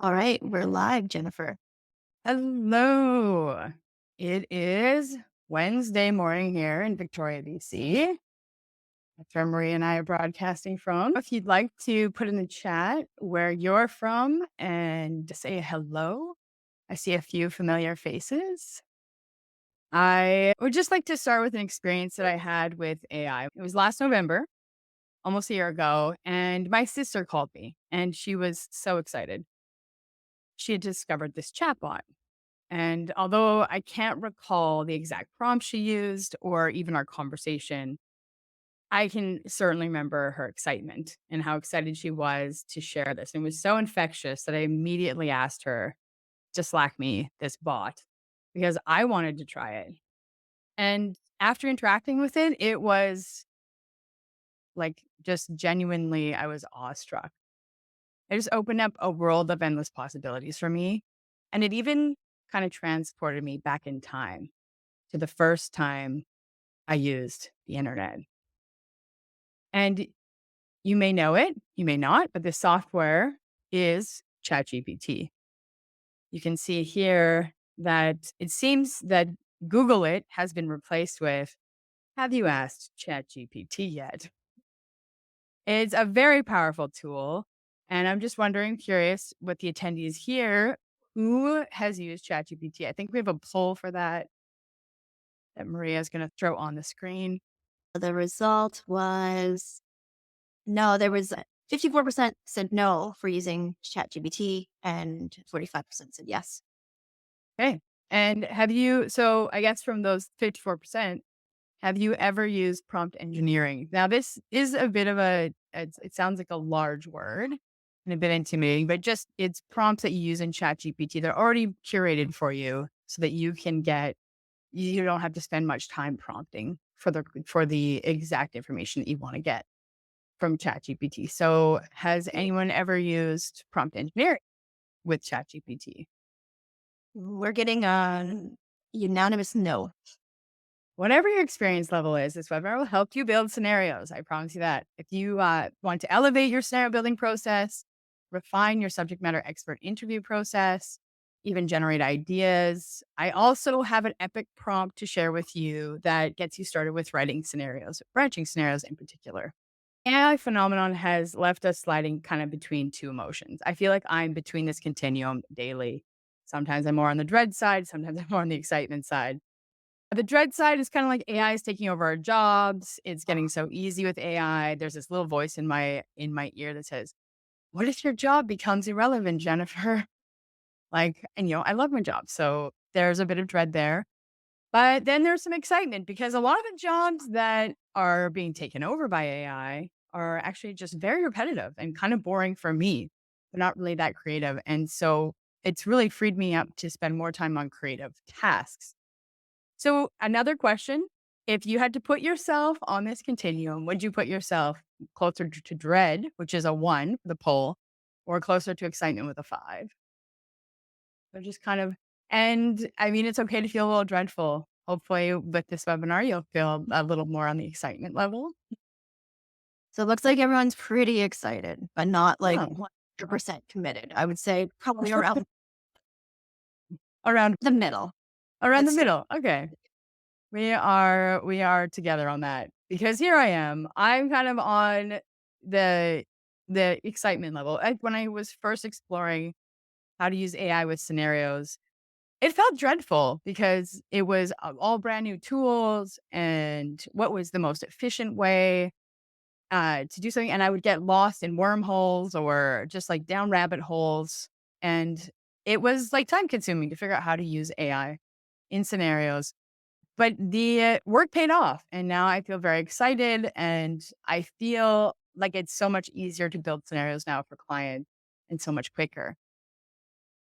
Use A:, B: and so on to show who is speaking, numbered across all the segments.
A: All right, we're live, Jennifer.
B: Hello. It is Wednesday morning here in Victoria, BC. That's where Maria and I are broadcasting from. If you'd like to put in the chat where you're from and say hello, I see a few familiar faces. I would just like to start with an experience that I had with AI. It was last November, almost a year ago, and my sister called me and she was so excited. She had discovered this chatbot. And although I can't recall the exact prompt she used or even our conversation, I can certainly remember her excitement and how excited she was to share this. It was so infectious that I immediately asked her to Slack me this bot because I wanted to try it. And after interacting with it, it was like just genuinely, I was awestruck. It just opened up a world of endless possibilities for me. And it even kind of transported me back in time to the first time I used the internet. And you may know it, you may not, but the software is ChatGPT. You can see here that it seems that Google it has been replaced with, have you asked ChatGPT yet? It's a very powerful tool. And I'm just wondering, curious with the attendees here, who has used ChatGPT? I think we have a poll for that Maria is going to throw on the screen.
A: The result was no, there was 54% said no for using ChatGPT and 45% said yes.
B: Okay. And have you, so I guess from those 54%, have you ever used prompt engineering? Now, this is a bit of it sounds like a large word and a bit intimidating, but just it's prompts that you use in ChatGPT. They're already curated for you so that you don't have to spend much time prompting for the exact information that you want to get from ChatGPT. So has anyone ever used prompt engineering with ChatGPT?
A: We're getting a unanimous no.
B: Whatever your experience level is, this webinar will help you build scenarios. I promise you that. If you want to elevate your scenario building process, refine your subject matter expert interview process, even generate ideas, I also have an epic prompt to share with you that gets you started with writing scenarios, branching scenarios in particular. AI phenomenon has left us sliding kind of between two emotions. I feel like I'm between this continuum daily. Sometimes I'm more on the dread side, sometimes I'm more on the excitement side. The dread side is kinda like AI is taking over our jobs. It's getting so easy with AI. There's this little voice in my ear that says, "What if your job becomes irrelevant, Jennifer?" Like, and, I love my job, so there's a bit of dread there. But then there's some excitement because a lot of the jobs that are being taken over by AI are actually just very repetitive and kind of boring for me. They're not really that creative, and so it's really freed me up to spend more time on creative tasks. So another question, if you had to put yourself on this continuum, would you put yourself closer to dread, which is a 1 for the poll, or closer to excitement with a 5? So just kind of, and I mean, it's okay to feel a little dreadful. Hopefully with this webinar, you'll feel a little more on the excitement level.
A: So it looks like everyone's pretty excited, but not like
B: Oh,
A: 100% committed. I would say probably around
B: around
A: the middle.
B: around the
A: Let's say
B: middle. Okay. We are together on that because here I am. I'm kind of on the the excitement level. When I was first exploring how to use AI with scenarios, it felt dreadful because it was all brand new tools and what was the most efficient way to do something. And I would get lost in wormholes or just like down rabbit holes. And it was like time consuming to figure out how to use AI in scenarios, but the work paid off, and now I feel very excited, and I feel like it's so much easier to build scenarios now for clients and so much quicker.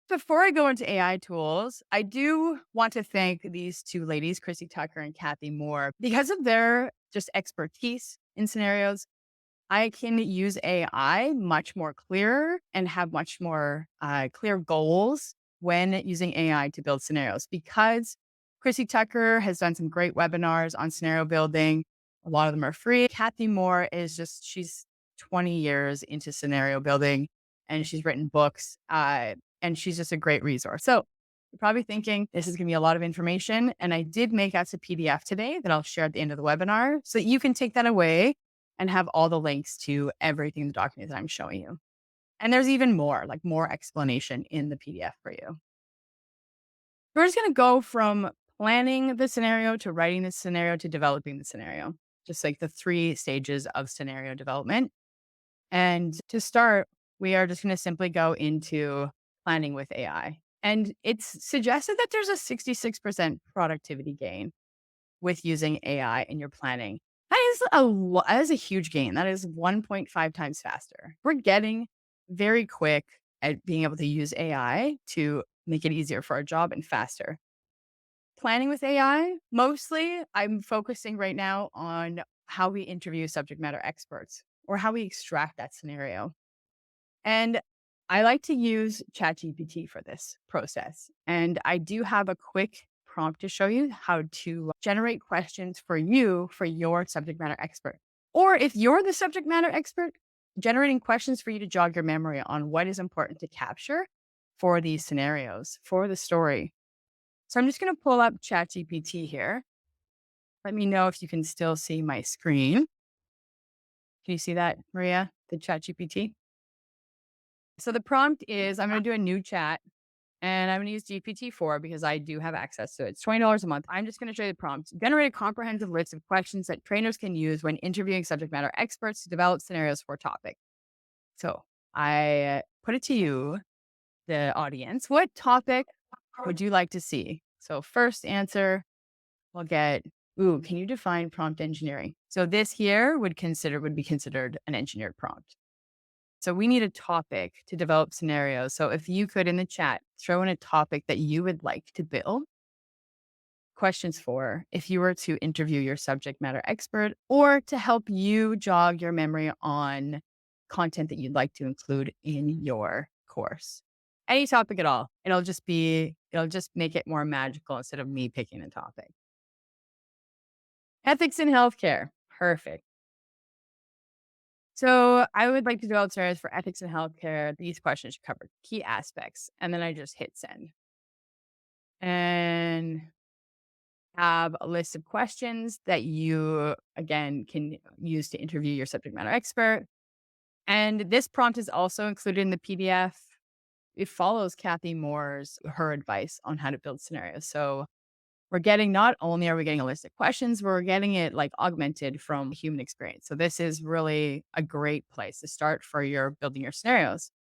B: Before I go into AI tools, I do want to thank these two ladies, Chrissy Tucker and Kathy Moore, because of their just expertise in scenarios. I can use AI much more clearer and have much more clear goals when using AI to build scenarios because Chrissy Tucker has done some great webinars on scenario building. A lot of them are free. Kathy Moore is just, she's 20 years into scenario building and she's written books, and she's just a great resource. So you're probably thinking this is going to be a lot of information. And I did make us a PDF today that I'll share at the end of the webinar so that you can take that away and have all the links to everything in the document that I'm showing you. And there's even more, like more explanation in the PDF for you. We're just going to go from planning the scenario to writing the scenario to developing the scenario, just like the 3 stages of scenario development. And to start, we are just going to simply go into planning with AI. And it's suggested that there's a 66% productivity gain with using AI in your planning. That is a huge gain. That is 1.5 times faster. We're getting very quick at being able to use AI to make it easier for our job and faster. Planning with AI, mostly I'm focusing right now on how we interview subject matter experts or how we extract that scenario. And I like to use ChatGPT for this process. And I do have a quick prompt to show you how to generate questions for you for your subject matter expert. Or if you're the subject matter expert, generating questions for you to jog your memory on what is important to capture for these scenarios, for the story. So I'm just going to pull up ChatGPT here. Let me know if you can still see my screen. Can you see that, Maria, the ChatGPT? So the prompt is I'm going to do a new chat and I'm going to use GPT-4 because I do have access to it. It's $20 a month. I'm just going to show you the prompt. Generate a comprehensive list of questions that trainers can use when interviewing subject matter experts to develop scenarios for a topic. So I put it to you, the audience. What topic would you like to see? So first answer, we'll get, can you define prompt engineering? So this here would be considered an engineered prompt. So we need a topic to develop scenarios. So if you could in the chat throw in a topic that you would like to build questions for if you were to interview your subject matter expert or to help you jog your memory on content that you'd like to include in your course. Any topic at all. It'll just make it more magical instead of me picking a topic. Ethics in healthcare. Perfect. So I would like to develop scenarios for ethics in healthcare. These questions should cover key aspects. And then I just hit send. And have a list of questions that you, again, can use to interview your subject matter expert. And this prompt is also included in the PDF. It follows Kathy Moore's, her advice on how to build scenarios. So we're getting, not only are we getting a list of questions, we're getting it like augmented from human experience. So this is really a great place to start for your building your scenarios.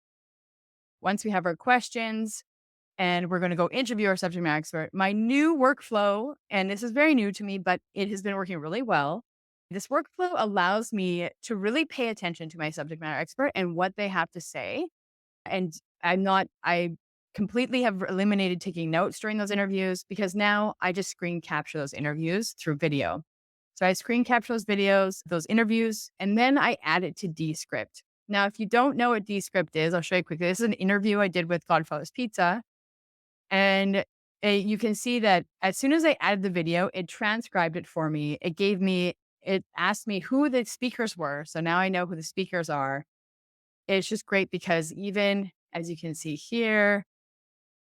B: Once we have our questions and we're going to go interview our subject matter expert, my new workflow, and this is very new to me, but it has been working really well. This workflow allows me to really pay attention to my subject matter expert and what they have to say. And I completely have eliminated taking notes during those interviews because now I just screen capture those interviews through video. So I screen capture those videos, those interviews, and then I add it to Descript. Now, if you don't know what Descript is, I'll show you quickly. This is an interview I did with Godfather's Pizza. And you can see that as soon as I added the video, it transcribed it for me. It asked me who the speakers were. So now I know who the speakers are. It's just great because even as you can see here,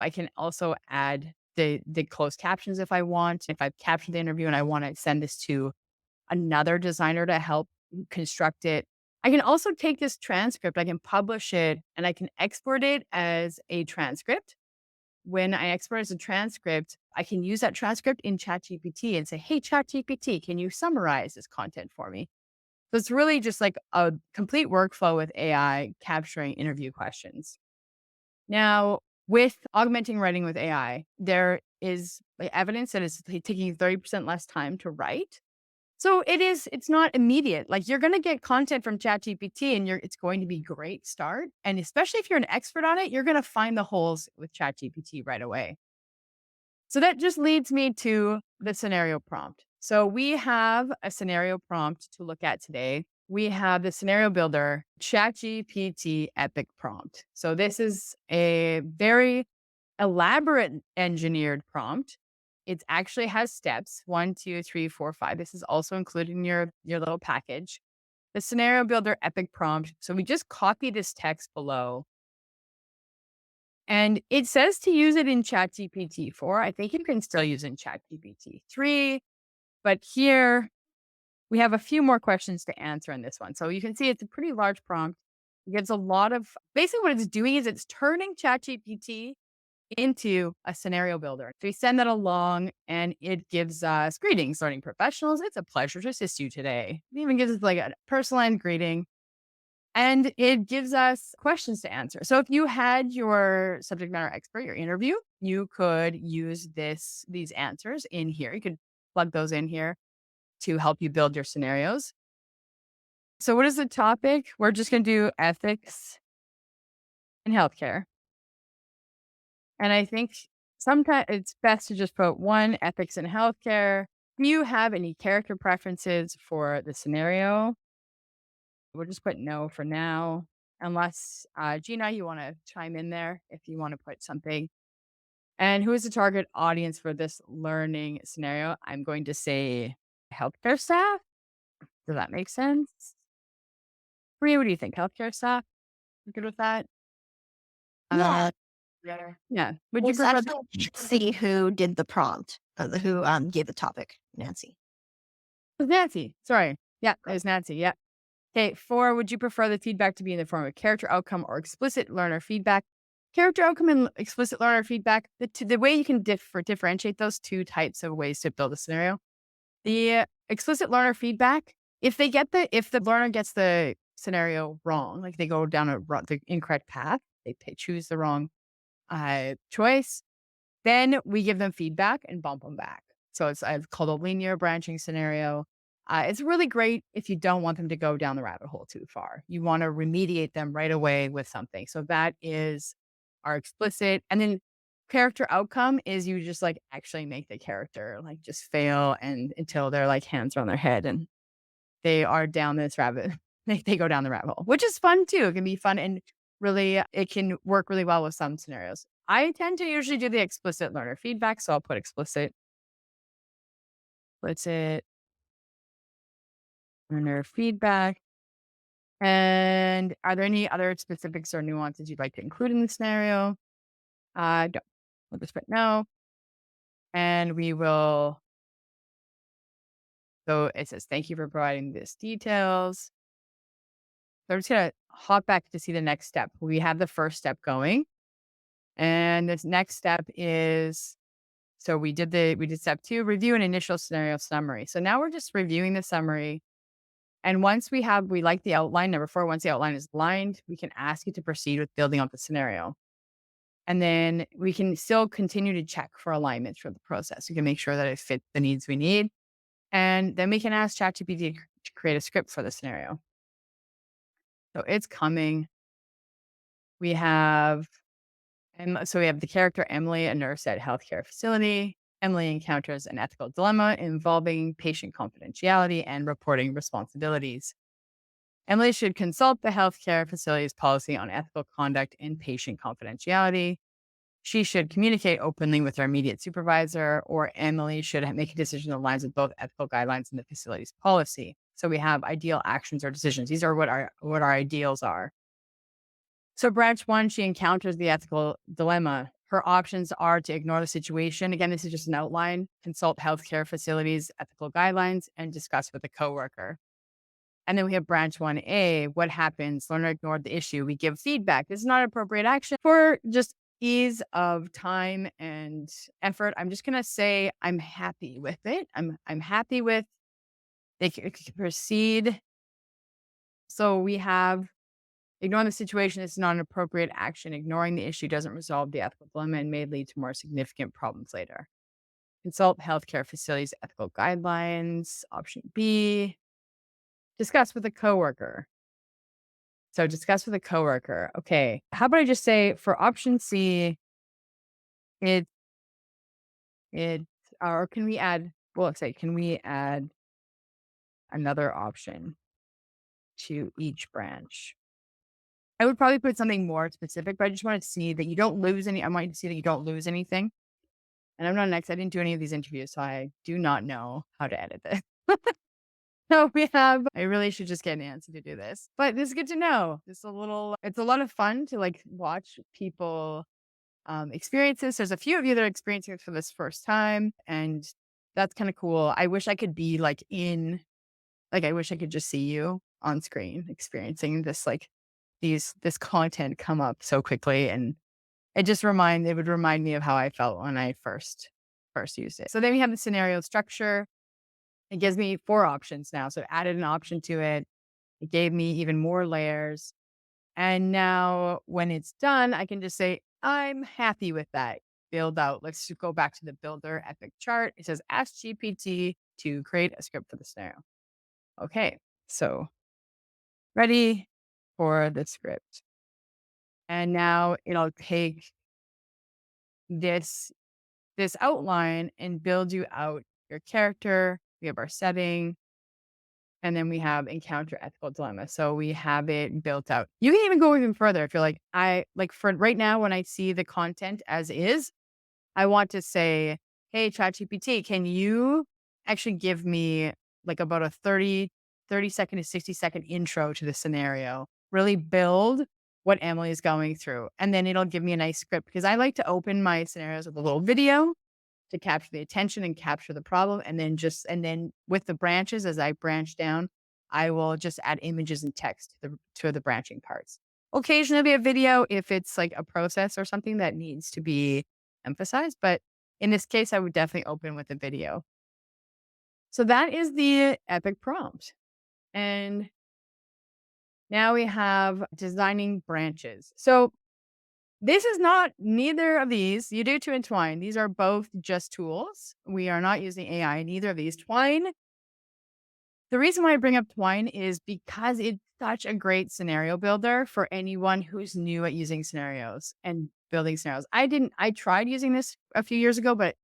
B: I can also add the closed captions if I want. If I've captured the interview and I want to send this to another designer to help construct it, I can also take this transcript, I can publish it, and I can export it as a transcript. When I export as a transcript, I can use that transcript in ChatGPT and say, hey, ChatGPT, can you summarize this content for me? So it's really just like a complete workflow with AI capturing interview questions. Now, with augmenting writing with AI, there is evidence that it's taking 30% less time to write. So it's not immediate. Like you're going to get content from ChatGPT and it's going to be great start. And especially if you're an expert on it, you're going to find the holes with ChatGPT right away. So that just leads me to the scenario prompt. So we have a scenario prompt to look at today. We have the scenario builder, ChatGPT Epic Prompt. So this is a very elaborate engineered prompt. It actually has steps 1, 2, 3, 4, 5. This is also included in your little package. The scenario builder Epic Prompt. So we just copy this text below And it says to use it in ChatGPT 4. I think you can still use it in ChatGPT 3, but here we have a few more questions to answer in this one. So you can see it's a pretty large prompt. It gives a lot of basically what it's doing is it's turning ChatGPT into a scenario builder. So we send that along and it gives us greetings, learning professionals. It's a pleasure to assist you today. It even gives us like a personalized greeting and it gives us questions to answer. So if you had your subject matter expert, your interview, you could use these answers in here. You could plug those in here to help you build your scenarios. So what is the topic? We're just going to do ethics in healthcare. And I think sometimes it's best to just put one ethics in healthcare. Do you have any character preferences for the scenario? We'll just put no for now, unless Gina, you want to chime in there if you want to put something. And who is the target audience for this learning scenario? I'm going to say healthcare staff. Does that make sense? Maria, what do you think? Healthcare staff? You good with that?
A: Yeah.
B: Yeah. Would you
A: It's
B: prefer
A: actually Nancy who did the prompt, who gave the topic, Nancy.
B: Nancy? Sorry. Yeah, it was Nancy. Yeah. Okay, 4, would you prefer the feedback to be in the form of character outcome or explicit learner feedback? Character outcome and explicit learner feedback, the way you can differentiate those two types of ways to build a scenario. The explicit learner feedback, if the learner gets the scenario wrong, like they go down the incorrect path, they choose the wrong choice, then we give them feedback and bump them back. So it's called a linear branching scenario. It's really great if you don't want them to go down the rabbit hole too far. You want to remediate them right away with something. So that is our explicit. And then character outcome is you just like actually make the character like just fail and until their like hands are on their head and they are down this rabbit. They go down the rabbit hole, which is fun too. It can be fun and really it can work really well with some scenarios. I tend to usually do the explicit learner feedback, so I'll put explicit learner feedback. And are there any other specifics or nuances you'd like to include in the scenario? Don't. We'll just put no. And we will. So it says, thank you for providing this details. So I'm just going to hop back to see the next step. We have the first step going. And this next step is so we did step 2, review an initial scenario summary. So now we're just reviewing the summary. And once we like the outline, number 4, once the outline is aligned, we can ask you to proceed with building out the scenario. And then we can still continue to check for alignment through the process. We can make sure that it fits the needs we need. And then we can ask ChatGPT to create a script for the scenario. So it's coming. We have so we have the character Emily, a nurse at healthcare facility. Emily encounters an ethical dilemma involving patient confidentiality and reporting responsibilities. Emily should consult the healthcare facility's policy on ethical conduct and patient confidentiality. She should communicate openly with her immediate supervisor, or Emily should make a decision that aligns with both ethical guidelines and the facility's policy. So we have ideal actions or decisions. These are what our ideals are. So branch 1, she encounters the ethical dilemma. Her options are to ignore the situation. Again, this is just an outline, consult healthcare facilities, ethical guidelines, and discuss with a coworker. And then we have branch 1A. What happens? Learner ignored the issue. We give feedback. This is not appropriate action for just ease of time and effort. I'm just going to say I'm happy with it. I'm happy with they can proceed. So we have ignoring the situation is not an appropriate action. Ignoring the issue doesn't resolve the ethical dilemma and may lead to more significant problems later. Consult healthcare facilities ethical guidelines. Option B. Discuss with a coworker. So discuss with a coworker. Okay. How about I just say for option C, it it or can we add well, let's say, can we add another option to each branch? I would probably put something more specific, but I just want to see that you don't lose any. I want you to see that you don't lose anything. And I'm not an I didn't do any of these interviews, so I do not know how to edit this. So I really should just get Nancy to do this. But this is good to know. It's a lot of fun to like watch people experiences. There's a few of you that are experiencing it for this first time, and that's kind of cool. I wish I could be I wish I could just see you on screen experiencing this, this content come up so quickly. And it would remind me of how I felt when I first used it. So then we have the scenario structure. It gives me 4 options now. So it added an option to it. It gave me even more layers. And now when it's done, I can just say, I'm happy with that. Build out. Let's go back to the builder epic chart. It says, ask GPT to create a script for the scenario. Okay. So ready for the script. And now it'll take this outline and build you out your character. We have our setting, and then we have encounter ethical dilemma. So we have it built out. You can even go even further if you're like, for right now, when I see the content as is, I want to say, hey, ChatGPT, can you actually give me like about a 30 second to 60-second intro to the scenario? Really build what Emily is going through. And then it'll give me a nice script because I like to open my scenarios with a little video to capture the attention and capture the problem. And then with the branches, as I branch down, I will just add images and text to the branching parts. Occasionally be a video if it's like a process or something that needs to be emphasized. But in this case, I would definitely open with a video. So that is the epic prompt. And now we have designing branches. So this is not neither of these. You do to and Twine. These are both just tools. We are not using AI in either of these. Twine, the reason why I bring up Twine is because it's such a great scenario builder for anyone who's new at using scenarios and building scenarios. I tried using this a few years ago, but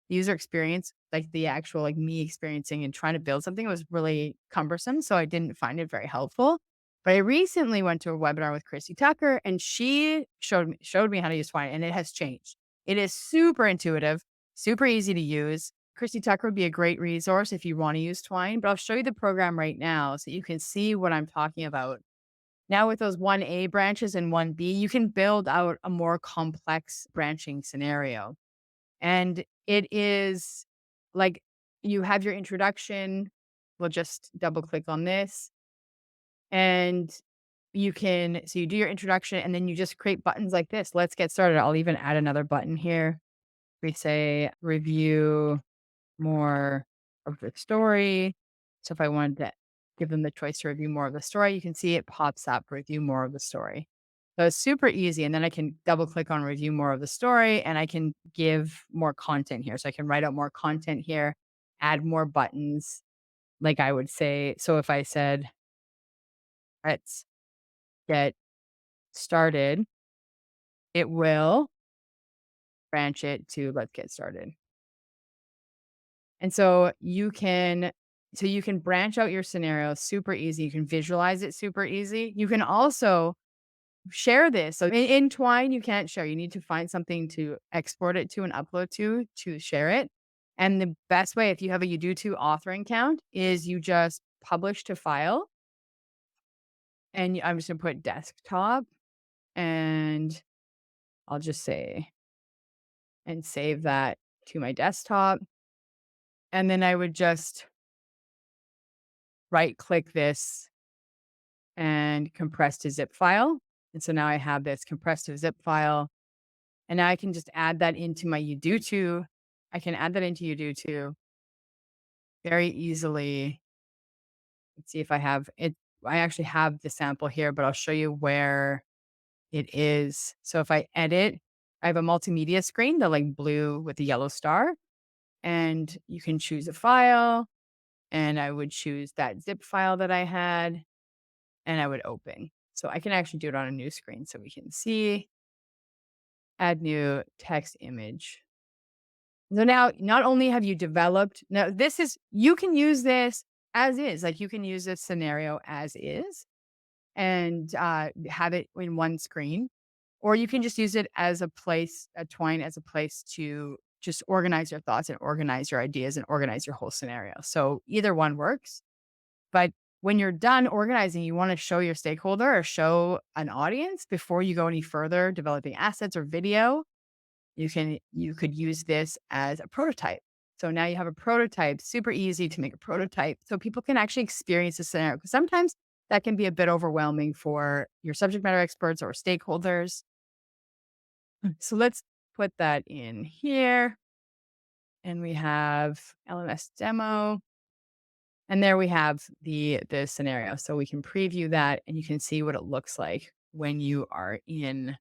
B: the user experience, like the actual, like me experiencing and trying to build something was really cumbersome. So I didn't find it very helpful. But I recently went to a webinar with Chrissy Tucker and she showed me how to use Twine and it has changed. It is super intuitive, super easy to use. Chrissy Tucker would be a great resource if you want to use Twine, but I'll show you the program right now so you can see what I'm talking about. Now with those 1A branches and 1B, you can build out a more complex branching scenario. And it is like you have your introduction. We'll just double click on this. And you do your introduction and then you just create buttons like this. Let's get started. I'll even add another button here. We say review more of the story. So if I wanted to give them the choice to review more of the story, you can see it pops up, review more of the story. So it's super easy. And then I can double click on review more of the story and I can give more content here. So I can write out more content here, add more buttons. Like I would say, so if I said, let's get started, it will branch it to let's get started. And so you can branch out your scenario super easy. You can visualize it super easy. You can also share this. So in Twine, you can't share. You need to find something to export it to and upload to share it. And the best way, if you have a Udoo authoring account, is you just publish to file. And I'm just gonna put desktop, and I'll just say and save that to my desktop. And then I would just right click this and compress to zip file. And so now I have this compressed to zip file. And now I can just add that into my Udoo. I can add that into Udoo very easily. Let's see if I have it. I actually have the sample here, but I'll show you where it is. So if I edit, I have a multimedia screen, the like blue with the yellow star, and you can choose a file. And I would choose that zip file that I had and I would open. So I can actually do it on a new screen so we can see, add new text image. So now not only have you developed, now you can use this as is, like you can use this scenario as is and have it in one screen, or you can just use it as a Twine as a place to just organize your thoughts and organize your ideas and organize your whole scenario. So either one works. But when you're done organizing, you want to show your stakeholder or show an audience before you go any further developing assets or video. you could use this as a prototype. So now you have a prototype, super easy to make a prototype so people can actually experience the scenario. Because sometimes that can be a bit overwhelming for your subject matter experts or stakeholders. So let's put that in here. And we have LMS demo. And there we have the scenario. So we can preview that and you can see what it looks like when you are in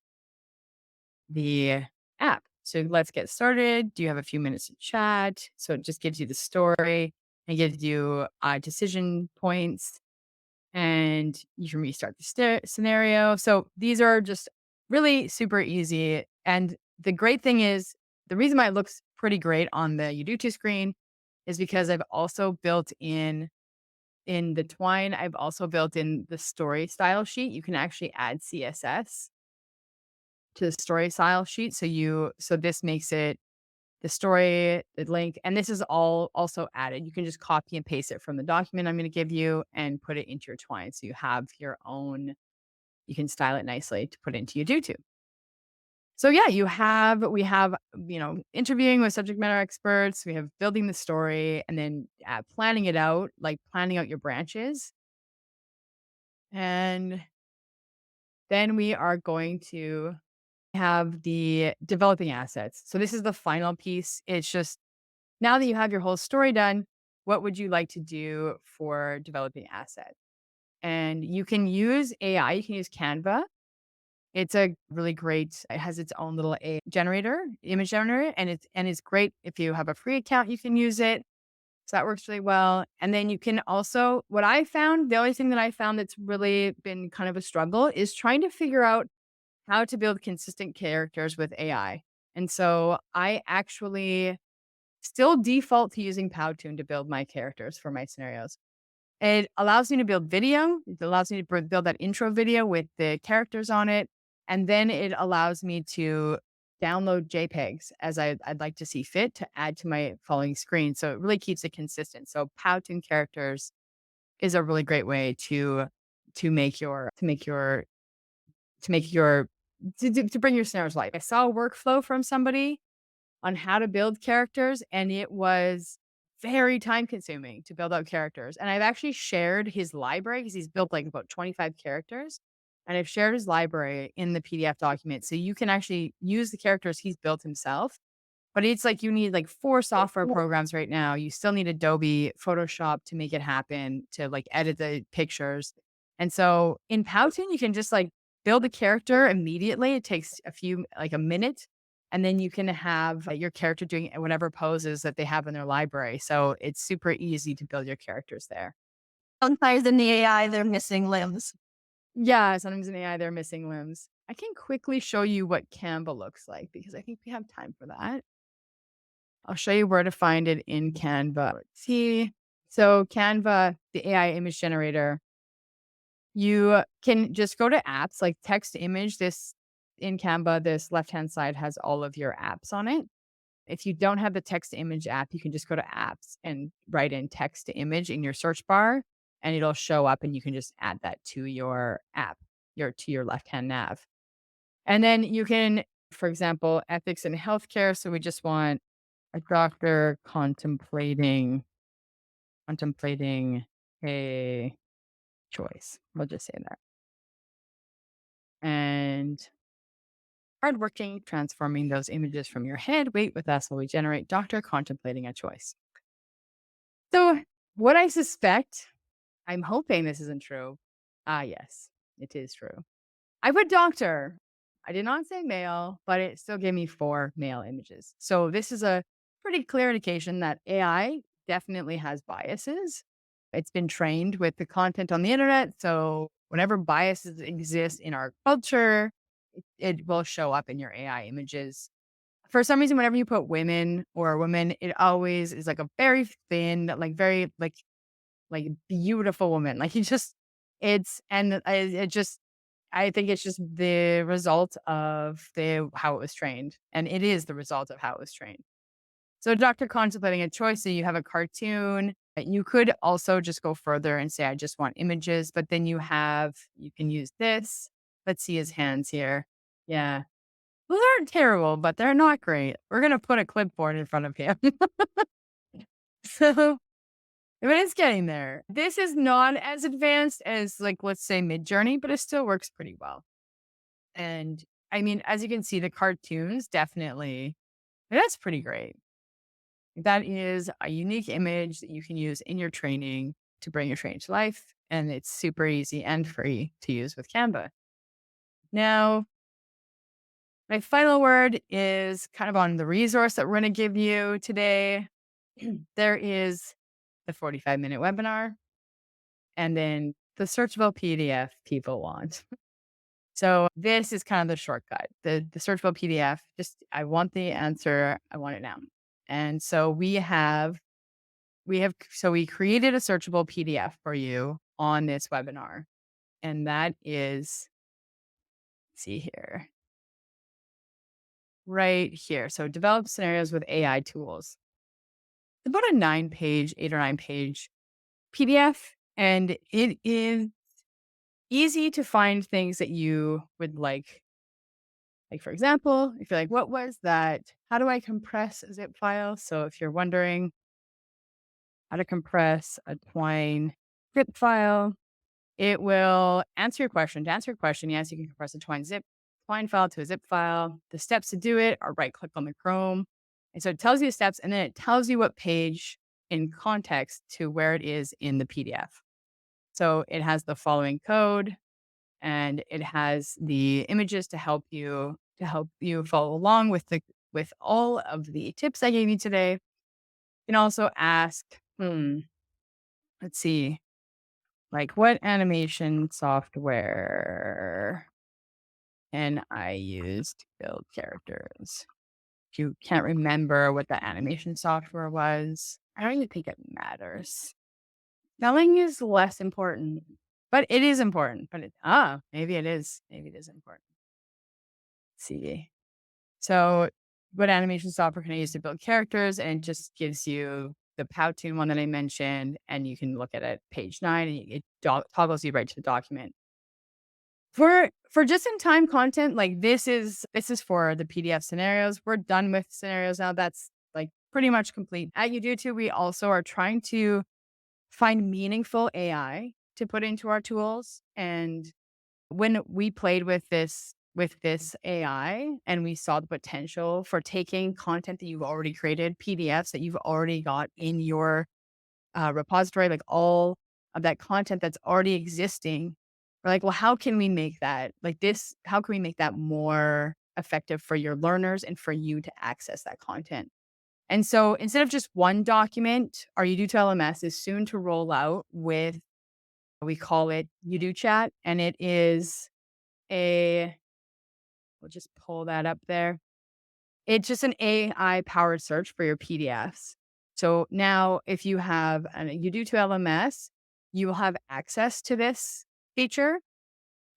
B: the app. So let's get started. Do you have a few minutes to chat? So it just gives you the story and gives you decision points, and you can restart the scenario. So these are just really super easy. And the great thing is, the reason why it looks pretty great on the Udito screen is because I've also built in the Twine, I've also built in the story style sheet. You can actually add CSS to the story style sheet. So this makes it the story, the link, and this is all also added. You can just copy and paste it from the document I'm going to give you and put it into your Twine. So you have your own, you can style it nicely to put into your YouTube. So yeah, we have, interviewing with subject matter experts, we have building the story, and then planning it out, like planning out your branches. And then we are going to have the developing assets. So this is the final piece. It's just now that you have your whole story done, what would you like to do for developing assets? And you can use AI, you can use Canva. It's a really great, it has its own little AI generator, image generator, and it's great if you have a free account, you can use it. So that works really well. And then you can also, what I found, the only thing that I found that's really been kind of a struggle is trying to figure out how to build consistent characters with AI. And so I actually still default to using Powtoon to build my characters for my scenarios. It allows me to build video. It allows me to build that intro video with the characters on it. And then it allows me to download JPEGs as I'd like to see fit to add to my following screen. So it really keeps it consistent. So Powtoon characters is a really great way to make your to make your to make your to bring your scenarios life. I saw a workflow from somebody on how to build characters, and it was very time consuming to build out characters. And I've actually shared his library because he's built like about 25 characters. And I've shared his library in the PDF document. So you can actually use the characters he's built himself, but it's like you need like 4 software programs right now. You still need Adobe Photoshop to make it happen, to like edit the pictures. And so in Powtoon, you can just like build a character immediately. It takes like a minute. And then you can have your character doing whatever poses that they have in their library. So it's super easy to build your characters there.
A: Sometimes in the AI, they're missing limbs.
B: Yeah, sometimes in AI, they're missing limbs. I can quickly show you what Canva looks like because I think we have time for that. I'll show you where to find it in Canva. Let's see. So Canva, the AI image generator, you can just go to apps like text to image. This in Canva, this left-hand side has all of your apps on it. If you don't have the text to image app, you can just go to apps and write in text to image in your search bar and it'll show up and you can just add that to your app, your left-hand nav. And then you can, for example, ethics in healthcare. So we just want a doctor contemplating a choice. We'll just say that. And hardworking, transforming those images from your head. Wait with us while we generate doctor contemplating a choice. So, what I suspect, I'm hoping this isn't true. Ah, yes, it is true. I put doctor. I did not say male, but it still gave me 4 male images. So, this is a pretty clear indication that AI definitely has biases. It's been trained with the content on the internet. So, whenever biases exist in our culture, it will show up in your AI images. For some reason, whenever you put women or woman, it always is like a very thin, like very like beautiful woman. Like you just, it's and it just, I think it's just the result of the how it was trained, and it is the result of how it was trained. So, Doctor contemplating a choice. So you have a cartoon. You could also just go further and say, I just want images, but then you can use this. Let's see his hands here. Yeah. Those aren't terrible, but they're not great. We're gonna put a clipboard in front of him. So, but it's getting there. This is not as advanced as, like, let's say, Midjourney, but it still works pretty well. And I mean, as you can see, the cartoons definitely that's pretty great. That is a unique image that you can use in your training to bring your training to life, and it's super easy and free to use with Canva. Now, my final word is kind of on the resource that we're going to give you today. There is the 45-minute webinar and then the searchable PDF people want. So this is kind of the shortcut. The searchable PDF, just I want the answer, I want it now. And so we created a searchable PDF for you on this webinar. And that is, see here, right here. So develop scenarios with AI tools. It's about a 9-page, 8 or 9-page PDF. And it is easy to find things that you would like. Like, for example, if you're like, what was that? How do I compress a zip file? So if you're wondering how to compress a Twine zip file, it will answer your question. To answer your question, yes, you can compress a Twine file to a zip file. The steps to do it are right click on the Chrome. And so it tells you the steps and then it tells you what page in context to where it is in the PDF. So it has the following code and it has the images to help you follow along with all of the tips I gave you today. You can also ask, let's see, like what animation software can I use to build characters? If you can't remember what the animation software was, I don't even think it matters. Spelling is less important, but it is important. But maybe it is. Maybe it is important. Let's see. So, what animation software can I use to build characters? And it just gives you the Powtoon one that I mentioned, and you can look at it page 9, and it toggles you right to the document. For just in time content, like this is for the PDF scenarios. We're done with scenarios now. That's like pretty much complete. At Udemy, we also are trying to find meaningful AI to put into our tools. And when we played with this AI and we saw the potential for taking content that you've already created, PDFs that you've already got in your repository, like all of that content that's already existing, we're like, well, how can we make that like this? How can we make that more effective for your learners and for you to access that content? And so instead of just one document, our Udemy LMS is soon to roll out with, we call it Udemy Chat, and it is a, we'll just pull that up there. It's just an AI powered search for your PDFs. So now if you have an Udemy LMS, you will have access to this feature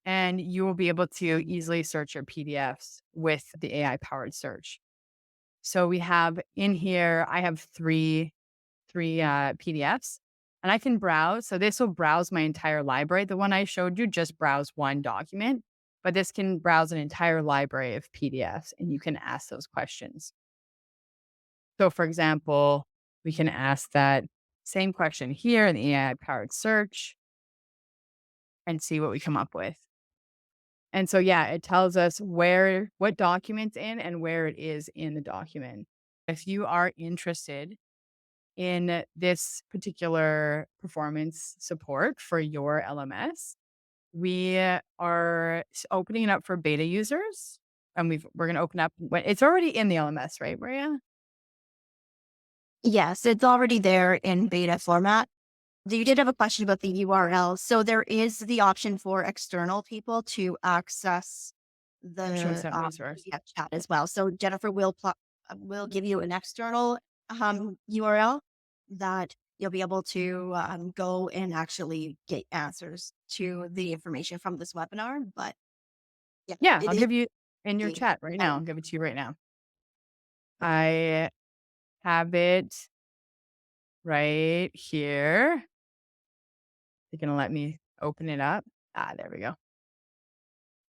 B: and you will be able to easily search your PDFs with the AI powered search. So we have in here, I have three PDFs and I can browse. So this will browse my entire library. The one I showed you just browse one document, but this can browse an entire library of PDFs and you can ask those questions. So for example, we can ask that same question here in the AI powered search and see what we come up with. And so, yeah, it tells us what document's in and where it is in the document. If you are interested in this particular performance support for your LMS, we are opening it up for beta users. And we're going to open up when it's already in the LMS, right, Maria?
A: Yes, it's already there in beta format. You did have a question about the URL. So there is the option for external people to access
B: Which one's
A: the
B: that resource?
A: PDF chat as well. So Jennifer will give you an external URL that you'll be able to go and actually get answers to the information from this webinar. But yeah,
B: Yeah,
A: it
B: I'll
A: is.
B: give you in your chat right now. I'll give it to you right now. I have it right here. You're gonna let me open it up. There we go.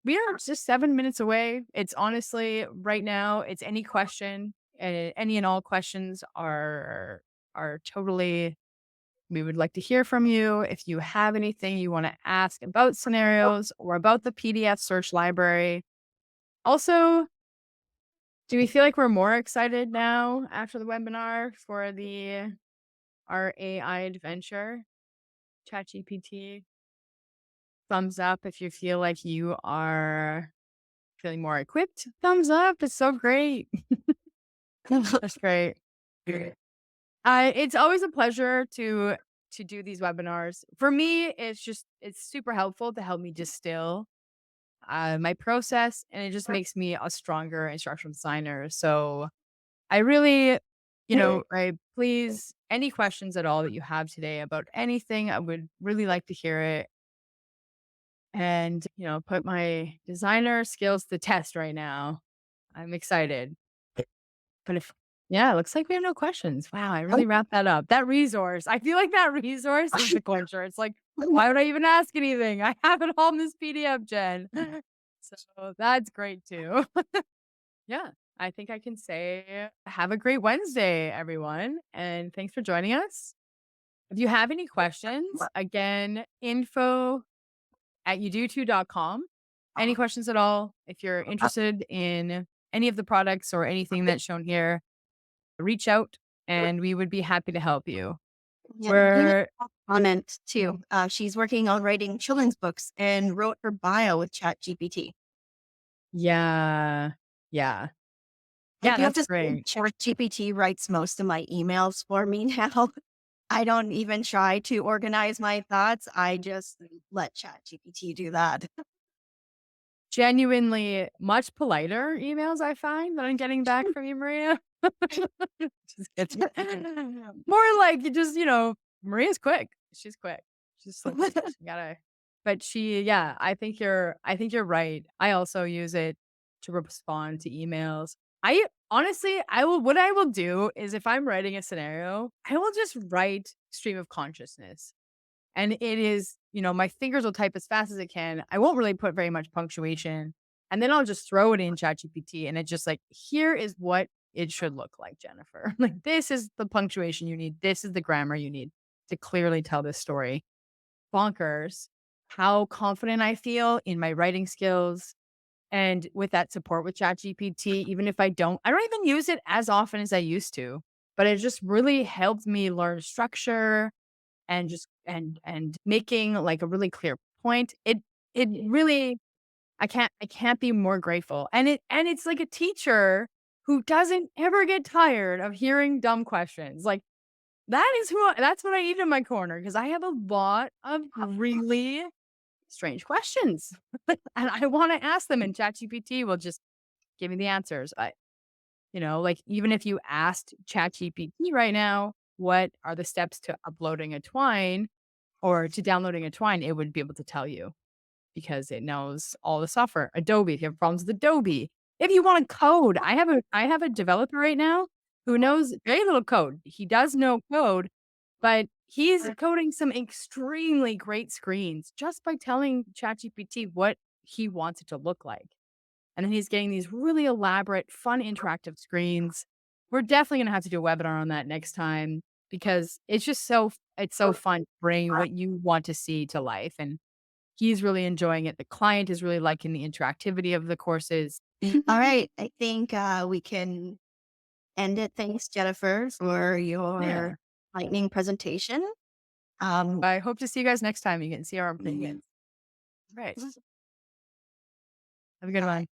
B: We are just 7 minutes away. It's honestly right now. It's any question, any and all questions are totally. We would like to hear from you. If you have anything you want to ask about scenarios or about the PDF search library. Also, do we feel like we're more excited now after the webinar for the our AI adventure? ChatGPT, thumbs up if you feel like you are feeling more equipped. Thumbs up. It's so great. That's great. It's always a pleasure to do these webinars. For me, it's super helpful to help me distill my process, and it just makes me a stronger instructional designer. So I really, I please any questions at all that you have today about anything, I would really like to hear it and put my designer skills to test right now. I'm excited. But if yeah, it looks like we have no questions. Wow, I really wrapped that up. That resource, I feel like that resource is the clincher. It's like, why would I even ask anything? I have it all in this PDF, Jen. So that's great too. Yeah, I think I can say have a great Wednesday, everyone. And thanks for joining us. If you have any questions, again, info@udo2.com. Any questions at all? If you're interested in any of the products or anything that's shown here, reach out and we would be happy to help you.
A: Yeah, Nina
B: We're
A: comment too. She's working on writing children's books and wrote her bio with ChatGPT.
B: yeah. Yeah.
A: I
B: Yeah,
A: do have
B: that's
A: to say,
B: great.
A: ChatGPT writes most of my emails for me now. I don't even try to organize my thoughts. I just let ChatGPT do that.
B: Genuinely much politer emails I find that I'm getting back from you, Maria. Just kidding. More like you just, Maria's quick. She's quick. She's like, she gotta but yeah, I think you're right. I also use it to respond to emails. I honestly, what I will do is if I'm writing a scenario, I will just write stream of consciousness. And it is, my fingers will type as fast as it can. I won't really put very much punctuation. And then I'll just throw it in ChatGPT and it's just like, here is what it should look like, Jennifer. Like, this is the punctuation you need. This is the grammar you need to clearly tell this story. Bonkers. How confident I feel in my writing skills. And with that support with ChatGPT, even if I don't even use it as often as I used to, but it just really helped me learn structure and just and making like a really clear point. It really I can't be more grateful. And it's like a teacher who doesn't ever get tired of hearing dumb questions. Like that's what I need in my corner because I have a lot of really strange questions. And I want to ask them and ChatGPT will just give me the answers. Like even if you asked ChatGPT right now, what are the steps to uploading a twine or to downloading a twine, it would be able to tell you because it knows all the software. Adobe, if you have problems with Adobe. If you want to code, I have a developer right now who knows very little code. He does know code, but he's coding some extremely great screens just by telling ChatGPT what he wants it to look like. And then he's getting these really elaborate, fun, interactive screens. We're definitely gonna have to do a webinar on that next time because it's so fun to bring what you want to see to life, and he's really enjoying it. The client is really liking the interactivity of the courses.
A: All right. I think we can end it. Thanks, Jennifer, for
B: Yeah.
A: your lightning presentation. Um,
B: I hope to see you guys next time. You can see our opinions. Right. Have a good one.